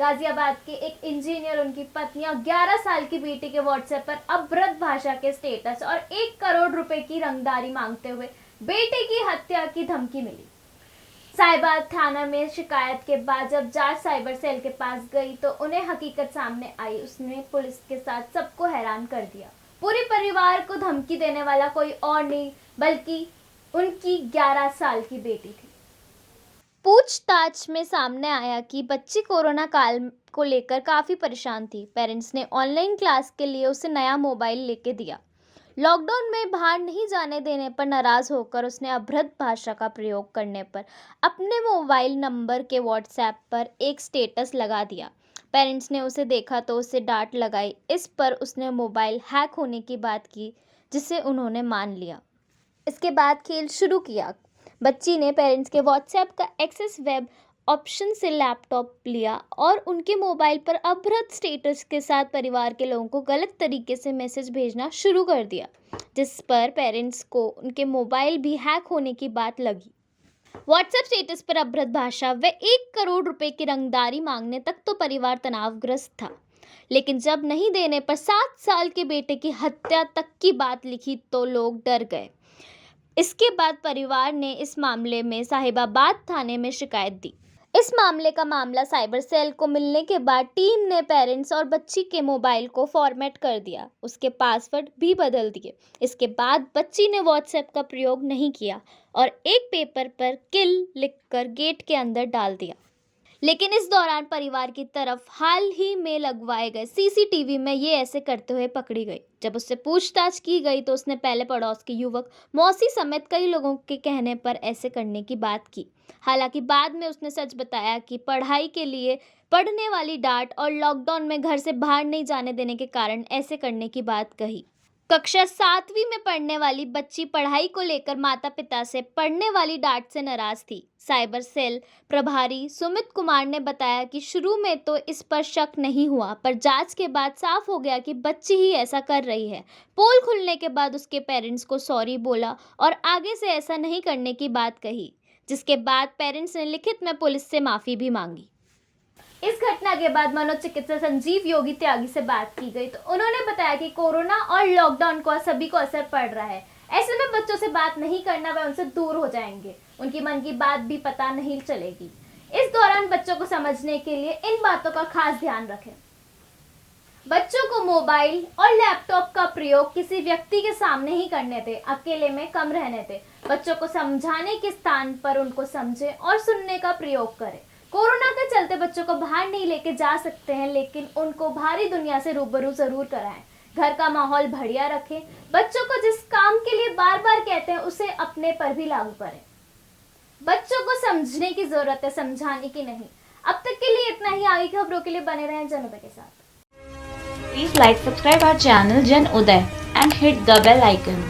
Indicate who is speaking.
Speaker 1: गाजियाबाद के एक इंजीनियर, उनकी पत्नी और 11 साल की बेटी के व्हाट्सएप पर अभद्र भाषा के स्टेटस और 1 करोड़ रुपए की रंगदारी मांगते हुए बेटे की हत्या की धमकी मिली। साहिबाद थाना में शिकायत के बाद जब जांच साइबर सेल के पास गई तो उन्हें हकीकत सामने आई। उसने पुलिस के साथ सबको हैरान कर दिया। पूरे परिवार को धमकी देने वाला कोई और नहीं बल्कि उनकी 11 साल की बेटी थी। पूछताछ में सामने आया कि बच्ची कोरोना काल को लेकर काफ़ी परेशान थी। पेरेंट्स ने ऑनलाइन क्लास के लिए उसे नया मोबाइल लेके दिया। लॉकडाउन में बाहर नहीं जाने देने पर नाराज़ होकर उसने अभद्र भाषा का प्रयोग करने पर अपने मोबाइल नंबर के व्हाट्सएप पर एक स्टेटस लगा दिया। पेरेंट्स ने उसे देखा तो उसे डांट लगाई। इस पर उसने मोबाइल हैक होने की बात की, जिसे उन्होंने मान लिया। इसके बाद खेल शुरू किया। बच्ची ने पेरेंट्स के व्हाट्सएप का एक्सेस वेब ऑप्शन से लैपटॉप लिया और उनके मोबाइल पर अभद्र स्टेटस के साथ परिवार के लोगों को गलत तरीके से मैसेज भेजना शुरू कर दिया, जिस पर पेरेंट्स को उनके मोबाइल भी हैक होने की बात लगी। व्हाट्सएप स्टेटस पर अभद्र भाषा व 1 करोड़ रुपए की रंगदारी मांगने तक तो परिवार तनावग्रस्त था, लेकिन जब नहीं देने पर 7 साल के बेटे की हत्या तक की बात लिखी तो लोग डर गए। इसके बाद परिवार ने इस मामले में साहिबाबाद थाने में शिकायत दी। इस मामले का मामला साइबर सेल को मिलने के बाद टीम ने पेरेंट्स और बच्ची के मोबाइल को फॉर्मेट कर दिया, उसके पासवर्ड भी बदल दिए। इसके बाद बच्ची ने व्हाट्सएप का प्रयोग नहीं किया और एक पेपर पर किल लिखकर गेट के अंदर डाल दिया। लेकिन इस दौरान परिवार की तरफ हाल ही में लगवाए गए सीसीटीवी में ये ऐसे करते हुए पकड़ी गई। जब उससे पूछताछ की गई तो उसने पहले पड़ोस के युवक, मौसी समेत कई लोगों के कहने पर ऐसे करने की बात की। हालांकि बाद में उसने सच बताया कि पढ़ाई के लिए पढ़ने वाली डांट और लॉकडाउन में घर से बाहर नहीं जाने देने के कारण ऐसे करने की बात कही। कक्षा 7वीं में पढ़ने वाली बच्ची पढ़ाई को लेकर माता पिता से पढ़ने वाली डांट से नाराज थी। साइबर सेल प्रभारी सुमित कुमार ने बताया कि शुरू में तो इस पर शक नहीं हुआ, पर जांच के बाद साफ हो गया कि बच्ची ही ऐसा कर रही है। पोल खुलने के बाद उसके पेरेंट्स को सॉरी बोला और आगे से ऐसा नहीं करने की बात कही, जिसके बाद पेरेंट्स ने लिखित में पुलिस से माफ़ी भी मांगी। इस घटना के बाद मनोचिकित्सक संजीव योगी त्यागी से बात की गई तो उन्होंने बताया कि कोरोना और लॉकडाउन का सभी को असर पड़ रहा है। ऐसे में बच्चों से बात नहीं करना, वे उनसे दूर हो जाएंगे, उनकी मन की बात भी पता नहीं चलेगी। इस दौरान बच्चों को समझने के लिए इन बातों का खास ध्यान रखें। बच्चों को मोबाइल और लैपटॉप का प्रयोग किसी व्यक्ति के सामने ही करने दें, अकेले में कम रहने दें। बच्चों को समझाने के स्थान पर उनको समझें और सुनने का प्रयोग करें। कोरोना के चलते बच्चों को बाहर नहीं लेके जा सकते हैं, लेकिन उनको बाहरी दुनिया से रूबरू जरूर कराएं। घर का माहौल बढ़िया रखें। बच्चों को जिस काम के लिए बार बार कहते हैं उसे अपने पर भी लागू करें। बच्चों को समझने की जरूरत है, समझाने की नहीं। अब तक के लिए इतना ही। आगे खबरों के लिए बने रहें जन उदय के साथ।
Speaker 2: Please like, subscribe our channel Jan Uday and hit the bell icon.